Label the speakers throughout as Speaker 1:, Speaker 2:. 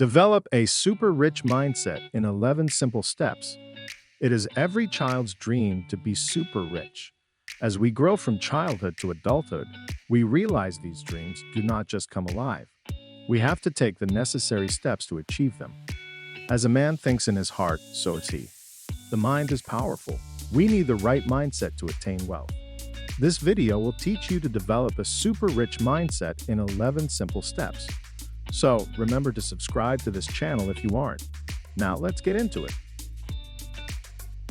Speaker 1: Develop a super rich mindset in 11 simple steps. It is every child's dream to be super rich. As we grow from childhood to adulthood, we realize these dreams do not just come alive. We have to take the necessary steps to achieve them. As a man thinks in his heart, so is he. The mind is powerful. We need the right mindset to attain wealth. This video will teach you to develop a super rich mindset in 11 simple steps. So remember to subscribe to this channel if you aren't. Now let's get into it.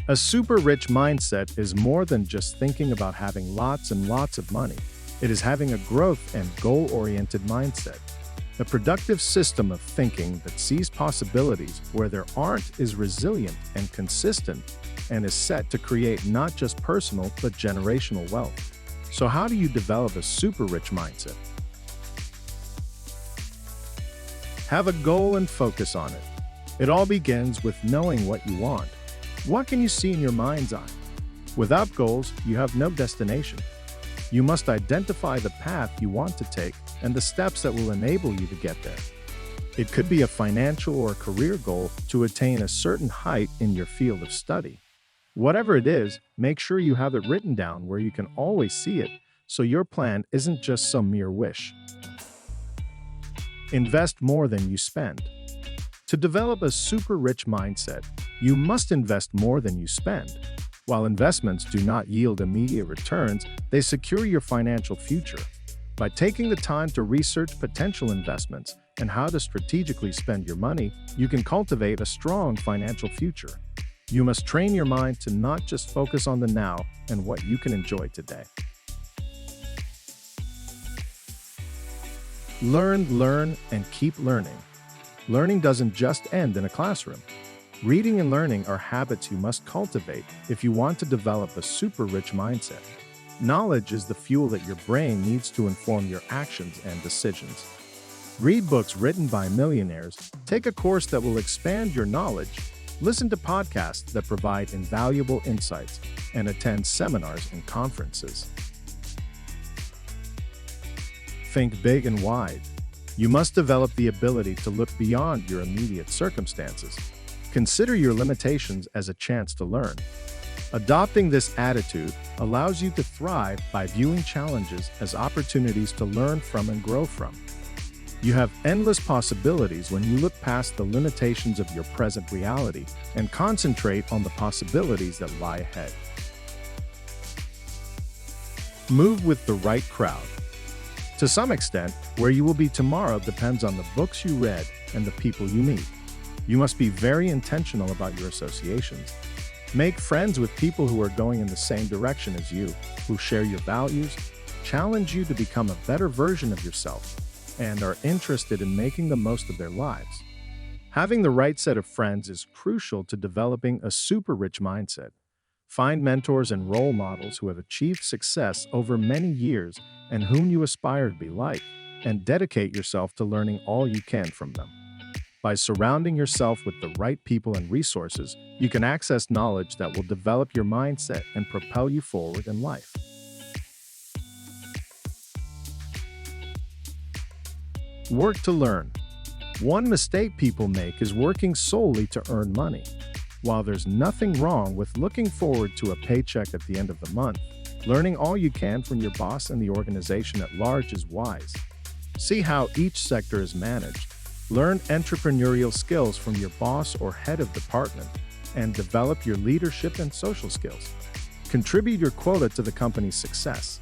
Speaker 1: A super rich mindset is more than just thinking about having lots and lots of money. It is having a growth and goal-oriented mindset. A productive system of thinking that sees possibilities where there aren't is resilient and consistent and is set to create not just personal but generational wealth. So how do you develop a super rich mindset? Have a goal and focus on it. It all begins with knowing what you want. What can you see in your mind's eye? Without goals, you have no destination. You must identify the path you want to take and the steps that will enable you to get there. It could be a financial or career goal to attain a certain height in your field of study. Whatever it is, make sure you have it written down where you can always see it, so your plan isn't just some mere wish. Invest more than you spend. To develop a super rich mindset, you must invest more than you spend. While investments do not yield immediate returns, they secure your financial future. By taking the time to research potential investments and how to strategically spend your money, you can cultivate a strong financial future. You must train your mind to not just focus on the now and what you can enjoy today. Learn, and keep learning. Learning doesn't just end in a classroom. Reading and learning are habits you must cultivate if you want to develop a super rich mindset. Knowledge is the fuel that your brain needs to inform your actions and decisions. Read books written by millionaires, take a course that will expand your knowledge, listen to podcasts that provide invaluable insights, and attend seminars and conferences. Think big and wide. You must develop the ability to look beyond your immediate circumstances. Consider your limitations as a chance to learn. Adopting this attitude allows you to thrive by viewing challenges as opportunities to learn from and grow from. You have endless possibilities when you look past the limitations of your present reality and concentrate on the possibilities that lie ahead. Move with the right crowd. To some extent, where you will be tomorrow depends on the books you read and the people you meet. You must be very intentional about your associations. Make friends with people who are going in the same direction as you, who share your values, challenge you to become a better version of yourself, and are interested in making the most of their lives. Having the right set of friends is crucial to developing a super rich mindset. Find mentors and role models who have achieved success over many years and whom you aspire to be like, and dedicate yourself to learning all you can from them. By surrounding yourself with the right people and resources, you can access knowledge that will develop your mindset and propel you forward in life. Work to learn. One mistake people make is working solely to earn money. While there's nothing wrong with looking forward to a paycheck at the end of the month, learning all you can from your boss and the organization at large is wise. See how each sector is managed. Learn entrepreneurial skills from your boss or head of department, and develop your leadership and social skills. Contribute your quota to the company's success.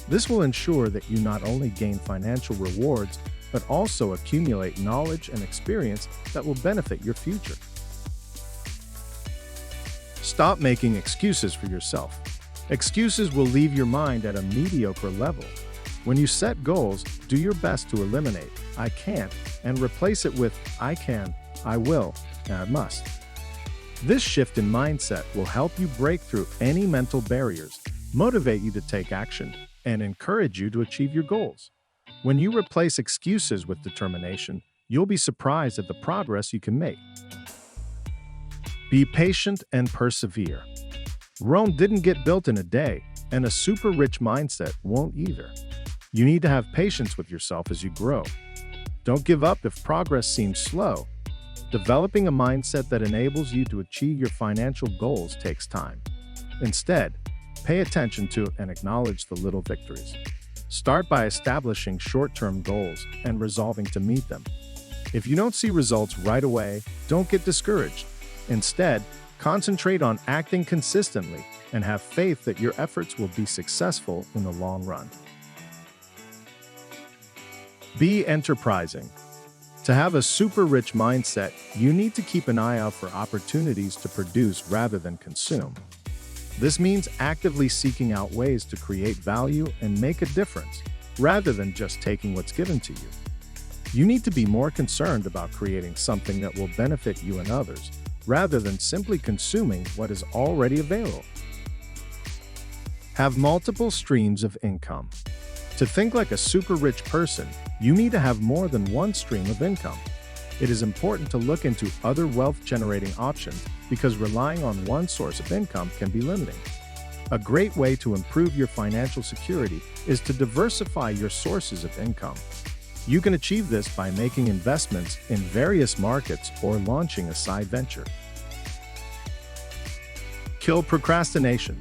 Speaker 1: This will ensure that you not only gain financial rewards, but also accumulate knowledge and experience that will benefit your future. Stop making excuses for yourself. Excuses will leave your mind at a mediocre level. When you set goals, do your best to eliminate "I can't" and replace it with "I can," "I will," and "I must." This shift in mindset will help you break through any mental barriers, motivate you to take action, and encourage you to achieve your goals. When you replace excuses with determination, you'll be surprised at the progress you can make. Be patient and persevere. Rome didn't get built in a day, and a super rich mindset won't either. You need to have patience with yourself as you grow. Don't give up if progress seems slow. Developing a mindset that enables you to achieve your financial goals takes time. Instead, pay attention to and acknowledge the little victories. Start by establishing short-term goals and resolving to meet them. If you don't see results right away, don't get discouraged. Instead, concentrate on acting consistently and have faith that your efforts will be successful in the long run. Be enterprising. To have a super rich mindset, you need to keep an eye out for opportunities to produce rather than consume. This means actively seeking out ways to create value and make a difference, rather than just taking what's given to you. You need to be more concerned about creating something that will benefit you and others, rather than simply consuming what is already available. Have multiple streams of income. To think like a super rich person, you need to have more than one stream of income. It is important to look into other wealth-generating options because relying on one source of income can be limiting. A great way to improve your financial security is to diversify your sources of income. You can achieve this by making investments in various markets or launching a side venture. Kill procrastination.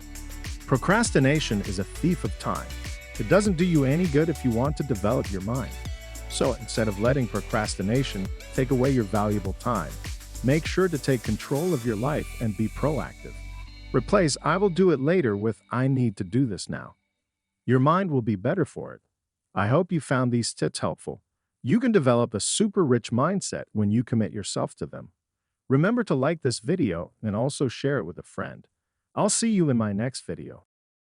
Speaker 1: Procrastination is a thief of time. It doesn't do you any good if you want to develop your mind. So instead of letting procrastination take away your valuable time, make sure to take control of your life and be proactive. Replace "I will do it later" with "I need to do this now." Your mind will be better for it. I hope you found these tips helpful. You can develop a super rich mindset when you commit yourself to them. Remember to like this video and also share it with a friend. I'll see you in my next video.